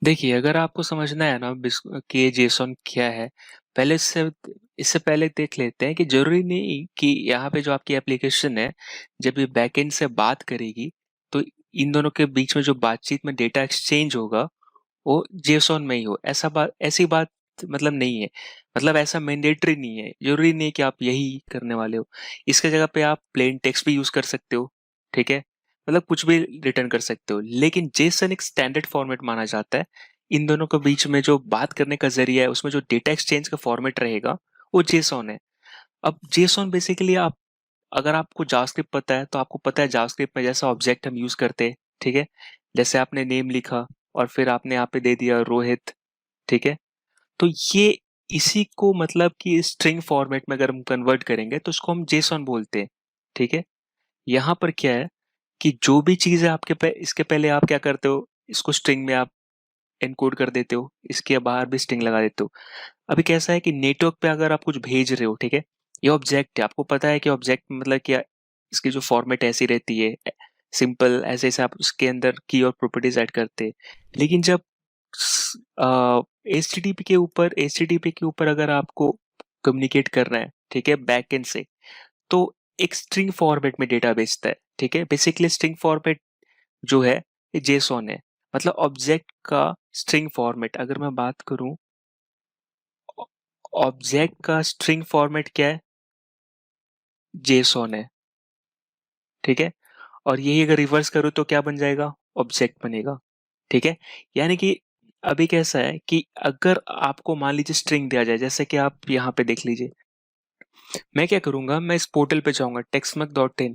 देखिए, अगर आपको समझना है ना कि ये जेसॉन क्या है, पहले इससे पहले देख लेते हैं कि ज़रूरी नहीं कि यहाँ पे जो आपकी एप्लीकेशन है, जब ये बैकएंड से बात करेगी, तो इन दोनों के बीच में जो बातचीत में डेटा एक्सचेंज होगा, वो जेसॉन में ही हो। ऐसी बात मतलब नहीं है। मतलब ऐसा मैंडेटरी नहीं है। ज़रूरी नहीं है कि आप यही करने वाले हो। इसके जगह पे आप प्लेन टेक्स्ट भी यूज़ कर सकते हो, ठीक है? मतलब कुछ भी रिटर्न कर सकते हो। लेकिन जेसन एक स्टैंडर्ड फॉर्मेट माना जाता है। इन दोनों के बीच में जो बात करने का ज़रिया है, उसमें जो डेटा एक्सचेंज का फॉर्मेट रहेगा, वो जेसॉन है। अब जेसॉन बेसिकली आप अगर आपको जावास्क्रिप्ट पता है, तो आपको पता है जावास्क्रिप्ट में जैसा ऑब्जेक्ट हम यूज़ करते हैं, ठीक है? जैसे आपने नेम लिखा और फिर आपने यहाँ पे दे दिया रोहित, ठीक है? तो ये इसी को मतलब कि स्ट्रिंग फॉर्मेट में अगर हम कन्वर्ट करेंगे तो उसको हम जेसॉन बोलते हैं, ठीक है? यहाँ पर क्या है कि जो भी चीज़ है इसके पहले आप क्या करते हो, इसको स्ट्रिंग में आप एनकोड कर देते हो, इसके बाहर भी स्ट्रिंग लगा देते हो। अभी कैसा है कि नेटवर्क पे अगर आप कुछ भेज रहे हो, ठीक है? ये ऑब्जेक्ट है, आपको पता है कि ऑब्जेक्ट मतलब क्या, इसकी जो फॉर्मेट ऐसी रहती है, सिंपल ऐसे ऐसे आप उसके अंदर की और प्रॉपर्टीज ऐड करते हैं। लेकिन जब एचटीटीपी के ऊपर अगर आपको कम्युनिकेट करना है, ठीक है, बैकएंड से, तो एक स्ट्रिंग फॉर्मेट में डेटा भेजता है, ठीक है? बेसिकली स्ट्रिंग फॉर्मेट जो है ये जेसॉन है। मतलब ऑब्जेक्ट का स्ट्रिंग फॉर्मेट अगर मैं बात करूं, ऑब्जेक्ट का स्ट्रिंग फॉर्मेट क्या है? जेसॉन है, ठीक है? और यही अगर रिवर्स करूँ तो क्या बन जाएगा? ऑब्जेक्ट बनेगा, ठीक है? यानी कि अभी कैसा है कि अगर आपको मान लीजिए स्ट्रिंग दिया जाए, जैसे कि आप यहाँ पे देख लीजिए, मैं क्या करूंगा, मैं इस पोर्टल पे जाऊंगा textmux.in,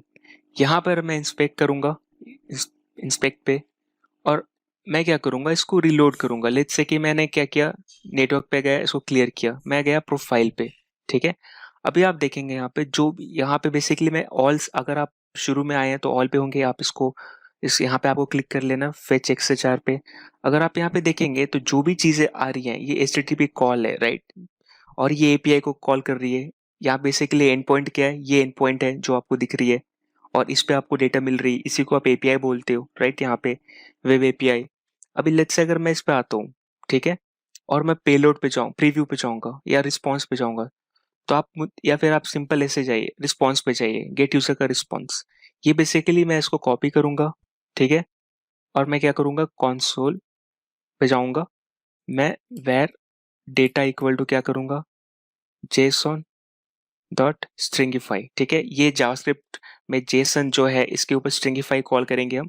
यहाँ पर मैं इंस्पेक्ट करूंगा, इंस्पेक्ट पे, और मैं क्या करूंगा, इसको रिलोड करूंगा। लेट्स से कि मैंने क्या किया, नेटवर्क पे गया, इसको क्लियर किया, मैं गया प्रोफाइल पे, ठीक है? अभी आप देखेंगे यहाँ पे बेसिकली मैं ऑल, अगर आप शुरू में आए हैं तो ऑल पे होंगे, आप इसको इस यहाँ पे आपको क्लिक कर लेना फेच XHR पे। अगर आप यहाँ पे देखेंगे तो जो भी चीजें आ रही हैं ये HTTP कॉल है, राइट? और ये API को कॉल कर रही है। यहाँ बेसिकली एंड पॉइंट क्या है, ये एंड पॉइंट है जो आपको दिख रही है, और इस पे आपको डेटा मिल रही है, इसी को आप API बोलते हो, राइट? यहाँ पे वेब API। अभी लेट्स से अगर मैं इस पे आता हूँ, ठीक है, और मैं पेलोड पे जाऊँ, प्रीव्यू पे जाऊंगा या रिस्पॉन्स पे जाऊंगा, तो या फिर आप सिंपल ऐसे जाइए, रिस्पॉन्स पे जाइए, गेट यूजर का रिस्पॉन्स। ये बेसिकली मैं इसको कॉपी करूंगा, ठीक है, और मैं क्या करूंगा, कंसोल पे जाऊंगा, मैं वेर डेटा इक्वल टू क्या करूंगा, जेसॉन डॉट स्ट्रिंगिफाई, ठीक है? ये जावास्क्रिप्ट में जेसन जो है इसके ऊपर स्ट्रिंगिफाई कॉल करेंगे हम।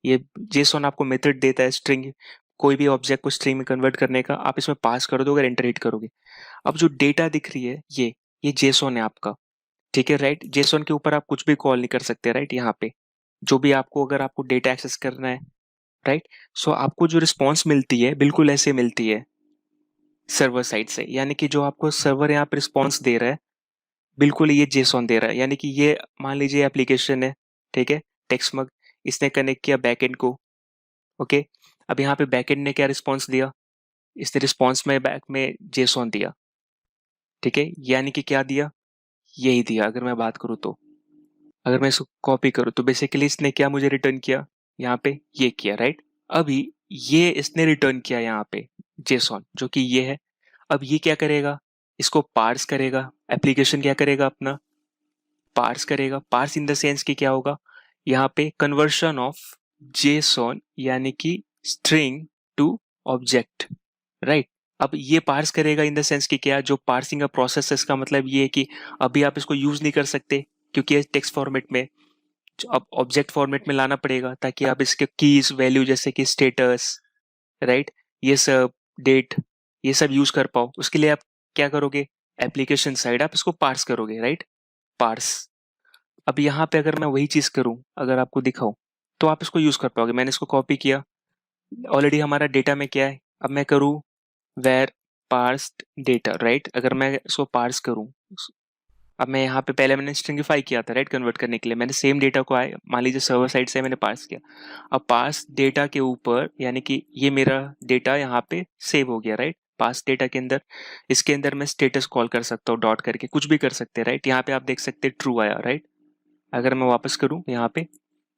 ये जेसॉन आपको मेथड देता है स्ट्रिंग, कोई भी ऑब्जेक्ट को स्ट्रिंग में कन्वर्ट करने का, आप इसमें पास कर दोगे, एंटर हिट करोगे। अब जो डेटा दिख रही है ये जेसॉन है आपका, ठीक है, राइट? जेसॉन के ऊपर आप कुछ भी कॉल नहीं कर सकते, राइट? यहाँ पे जो भी आपको, अगर आपको डेटा एक्सेस करना है, राइट, सो आपको जो रिस्पॉन्स मिलती है बिल्कुल ऐसे मिलती है सर्वर साइड से। यानी कि जो आपको सर्वर यहाँ पे रिस्पॉन्स दे रहा है, बिल्कुल ये जेसॉन दे रहा है। यानी कि ये मान लीजिए एप्लीकेशन है, ठीक है, टेक्स्टमग, इसने कनेक्ट किया बैकएंड को, ओके। अब यहाँ पे बैकएंड ने क्या रिस्पॉन्स दिया, इसने रिस्पॉन्स में बैक में जेसॉन दिया, ठीक है? यानी कि क्या दिया, यही दिया। अगर मैं बात करूँ तो, अगर मैं इसको कॉपी करूँ तो बेसिकली इसने क्या मुझे रिटर्न किया, यहाँ पे ये किया, राइट? अभी ये इसने रिटर्न किया यहाँ पे जेसॉन, जो कि ये है। अब ये क्या करेगा, इसको पार्स करेगा, एप्लीकेशन क्या करेगा अपना, पार्स करेगा। पार्स इन द सेंस कि क्या होगा, यहाँ पे कन्वर्शन ऑफ जेसॉन यानी कि स्ट्रिंग टू ऑब्जेक्ट, राइट? अब ये पार्स करेगा इन द सेंस कि क्या, जो पार्सिंग का प्रोसेस है इसका मतलब ये है कि अभी आप इसको यूज नहीं कर सकते, क्योंकि ये टेक्स्ट फॉर्मेट में, अब ऑब्जेक्ट फॉर्मेट में लाना पड़ेगा, ताकि आप इसके कीज वैल्यू जैसे कि स्टेटस, राइट, ये सब, डेट, ये सब यूज कर पाओ। उसके लिए आप क्या करोगे, एप्लीकेशन साइड आप इसको पार्स करोगे, राइट? पार्स। अब यहाँ पे अगर मैं वही चीज करूँ, अगर आपको दिखाऊं, तो आप इसको यूज कर पाओगे। मैंने इसको कॉपी किया, ऑलरेडी हमारा डेटा में क्या है, अब मैं करूँ वेर पार्स्ड डेटा, राइट? अगर मैं इसको पार्स करूँ, अब मैं यहाँ पे पहले मैंने स्ट्रिंगिफाई किया था, राइट, कन्वर्ट करने के लिए मैंने सेम डेटा को आए, मान लीजिए सर्वर साइड से मैंने पार्स किया। अब पास डेटा के ऊपर, यानी कि ये मेरा डेटा यहाँ पे सेव हो गया, राइट? पास डेटा के अंदर, इसके अंदर मैं स्टेटस कॉल कर सकता हूँ, डॉट करके कुछ भी कर सकते हैं, राइट? यहाँ पे आप देख सकते हैं ट्रू आया, राइट? अगर मैं वापस करूँ यहाँ पे,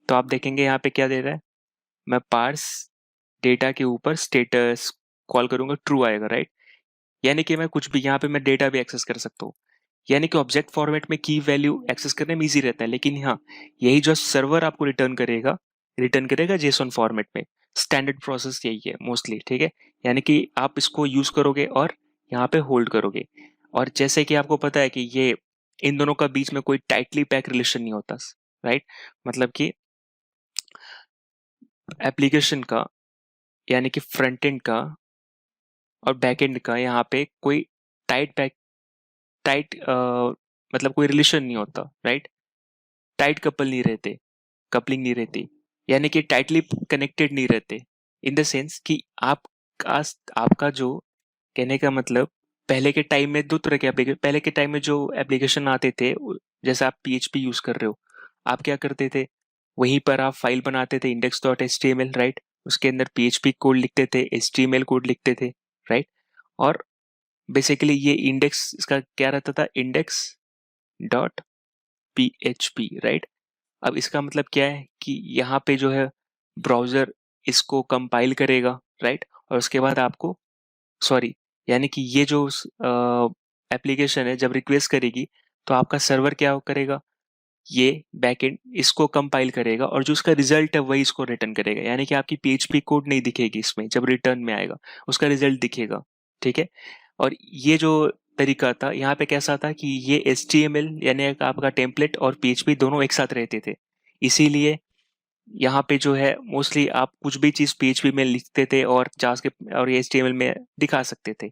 तो आप देखेंगे यहाँ पे क्या दे रहा है, मैं पार्स डेटा के ऊपर स्टेटस कॉल करूंगा, ट्रू आएगा, राइट। यानी कि मैं कुछ भी यहाँ पे मैं डेटा भी एक्सेस कर सकता हूँ। यानी कि ऑब्जेक्ट फॉर्मेट में की वैल्यू एक्सेस करने में इजी रहता है, लेकिन हाँ, यही जो सर्वर आपको रिटर्न करेगा जेसन फॉर्मेट में। स्टैंडर्ड प्रोसेस यही है मोस्टली, ठीक है। यानी कि आप इसको यूज करोगे और यहाँ पे होल्ड करोगे। और जैसे कि आपको पता है कि ये इन दोनों का बीच में कोई टाइटली पैक रिलेशन नहीं होता, राइट। मतलब कि एप्लीकेशन का, यानी कि फ्रंट एंड का और बैक एंड का यहाँ पे कोई टाइट पैक टाइट मतलब कोई रिलेशन नहीं होता, राइट। टाइट कपलिंग नहीं रहती, यानी कि टाइटली कनेक्टेड नहीं रहते। इन द सेंस कि आपका आपका जो कहने का मतलब, पहले के टाइम में दो तरह के एप्लीकेशन, पहले के टाइम में जो एप्लीकेशन आते थे, जैसे आप पीएचपी यूज कर रहे हो, आप क्या करते थे, वहीं पर आप फाइल बनाते थे index.html, राइट। उसके अंदर पीएचपी कोड लिखते थे, एचटीएमएल कोड लिखते थे, राइट। और बेसिकली ये इंडेक्स इसका क्या रहता था, इंडेक्स डॉट पीएचपी, राइट। अब इसका मतलब क्या है कि यहाँ पे जो है ब्राउजर इसको कंपाइल करेगा, राइट। और उसके बाद आपको, सॉरी, यानी कि ये जो एप्लीकेशन है जब रिक्वेस्ट करेगी, तो आपका सर्वर क्या करेगा, ये बैकएंड इसको कंपाइल करेगा और जो उसका रिजल्ट है वही इसको रिटर्न करेगा। यानी कि आपकी पीएचपी कोड नहीं दिखेगी इसमें, जब रिटर्न में आएगा उसका रिजल्ट दिखेगा, ठीक है। और ये जो तरीका था यहाँ पे कैसा था कि ये HTML यानी एक आपका टेम्पलेट और पीएचपी दोनों एक साथ रहते थे। इसीलिए यहाँ पे जो है मोस्टली आप कुछ भी चीज पीएचपी में लिखते थे और जावास्क्रिप्ट और HTML में दिखा सकते थे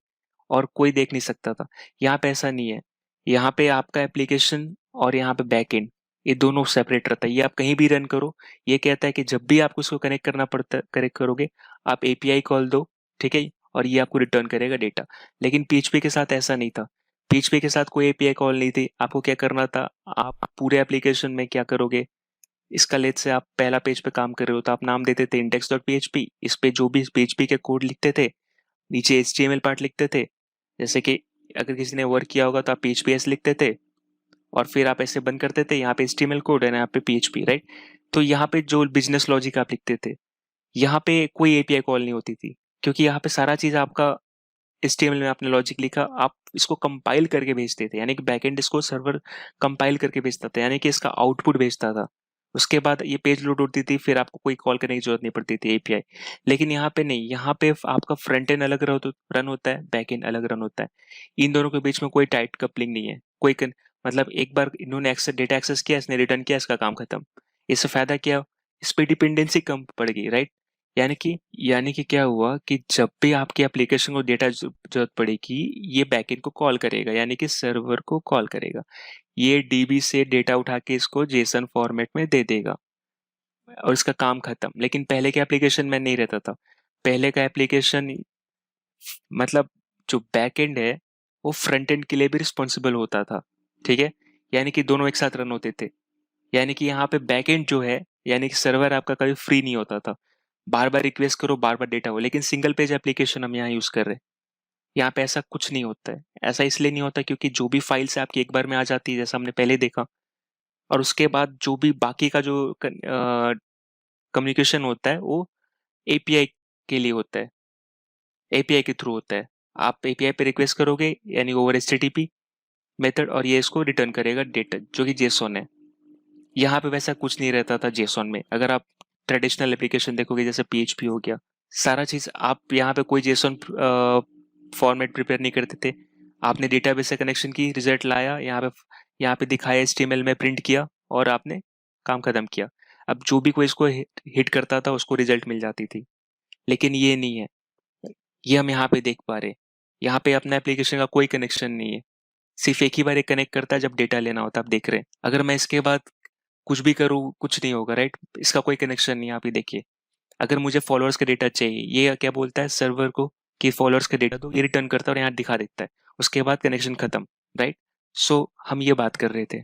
और कोई देख नहीं सकता था। यहाँ पे ऐसा नहीं है। यहाँ पे आपका एप्लीकेशन और यहाँ पे बैकएंड, ये दोनों सेपरेट रहता है। ये आप कहीं भी रन करो, ये कहता है कि जब भी आपको इसको कनेक्ट करना पड़ता, कनेक्ट करोगे, आप एपीआई कॉल दो, ठीक है, और ये आपको रिटर्न करेगा डेटा। लेकिन पीएचपी के साथ ऐसा नहीं था। पीएचपी के साथ कोई एपीआई कॉल नहीं थी। आपको क्या करना था, आप पूरे एप्लीकेशन में क्या करोगे, इसका लेट से आप पहला पेज पे काम कर रहे हो तो आप नाम देते थे index.php, इस पे जो भी php के कोड लिखते थे, नीचे HTML पार्ट लिखते थे। जैसे कि अगर किसी ने वर्क किया होगा तो आप phps लिखते थे और फिर आप ऐसे बंद करते थे, यहाँ पे HTML कोड है ना, यहाँ पे PHP, राइट। तो यहाँ पे जो बिजनेस लॉजिक आप लिखते थे, यहाँ पे कोई एपीआई कॉल नहीं होती थी, क्योंकि यहाँ पे सारा चीज आपका HTML में आपने लॉजिक लिखा, आप इसको कंपाइल करके भेजते थे। यानी कि बैकएंड इसको सर्वर कंपाइल करके भेजता था, यानी कि इसका आउटपुट भेजता था। उसके बाद ये पेज लोड होती थी, फिर आपको कोई कॉल करने की जरूरत नहीं पड़ती थी एपीआई। लेकिन यहाँ पे नहीं, यहाँ पे आपका फ्रंट एंड अलग रन होता है, बैक एंड अलग रन होता है। इन दोनों के बीच में कोई टाइट कपलिंग नहीं है, मतलब एक बार इन्होंने डेटा एक्सेस किया, इसने रिटर्न किया, इसका काम खत्म। इससे फायदा क्या, इस पे डिपेंडेंसी कम पड़ गई, राइट। यानी कि क्या हुआ कि जब भी आपकी एप्लीकेशन को डेटा जरूरत पड़ेगी, ये बैकएंड को कॉल करेगा, यानी कि सर्वर को कॉल करेगा। ये डीबी से डेटा उठा के इसको जेसन फॉर्मेट में दे देगा और इसका काम खत्म। लेकिन पहले के एप्लीकेशन में नहीं रहता था। पहले का एप्लीकेशन मतलब जो बैकएंड है वो फ्रंट एंड के लिए भी रिस्पॉन्सिबल होता था, ठीक है। यानी कि दोनों एक साथ रन होते थे। यानी कि यहाँ पे बैकएंड जो है, यानी कि सर्वर आपका कभी फ्री नहीं होता था। बार बार रिक्वेस्ट करो, बार बार डेटा हो। लेकिन सिंगल पेज एप्लीकेशन हम यहाँ यूज कर रहे हैं, यहाँ पे ऐसा कुछ नहीं होता है। ऐसा इसलिए नहीं होता क्योंकि जो भी फाइल्स आपकी एक बार में आ जाती है, जैसा हमने पहले देखा, और उसके बाद जो भी बाकी का जो कम्युनिकेशन होता है वो एपीआई के लिए होता है, एपीआई के थ्रू होता है। आप एपीआई पे रिक्वेस्ट करोगे, यानी ओवर एचटीटीपी मेथड, और ये इसको रिटर्न करेगा डेटा जो कि जेसॉन है। यहाँ पे वैसा कुछ नहीं रहता था जेसॉन में। अगर आप ट्रेडिशनल एप्लीकेशन देखोगे, जैसे पीएचपी हो गया, सारा चीज आप यहाँ पे कोई जेसॉन फॉर्मेट प्रिपेयर नहीं करते थे। आपने डेटाबेस से कनेक्शन की, रिजल्ट लाया, यहाँ पे दिखाया, एचटीएमएल में प्रिंट किया और आपने काम खत्म किया। अब जो भी कोई इसको हिट करता था उसको रिजल्ट मिल जाती थी। लेकिन ये नहीं है, ये हम यहाँ पे देख पा रहे हैं। यहाँ पे अपना एप्लीकेशन का कोई कनेक्शन नहीं है। सिर्फ एक ही बार एक कनेक्ट करता है जब डेटा लेना होता है, आप देख रहे हैं। अगर मैं इसके बाद कुछ भी करूँ, कुछ नहीं होगा, राइट। इसका कोई कनेक्शन नहीं है। आप ये देखिए, अगर मुझे फॉलोअर्स का डेटा चाहिए, ये क्या बोलता है सर्वर को कि फॉलोअर्स का डेटा दो, ये रिटर्न करता है और यहाँ दिखा देता है। उसके बाद कनेक्शन खत्म, राइट। सो हम ये बात कर रहे थे।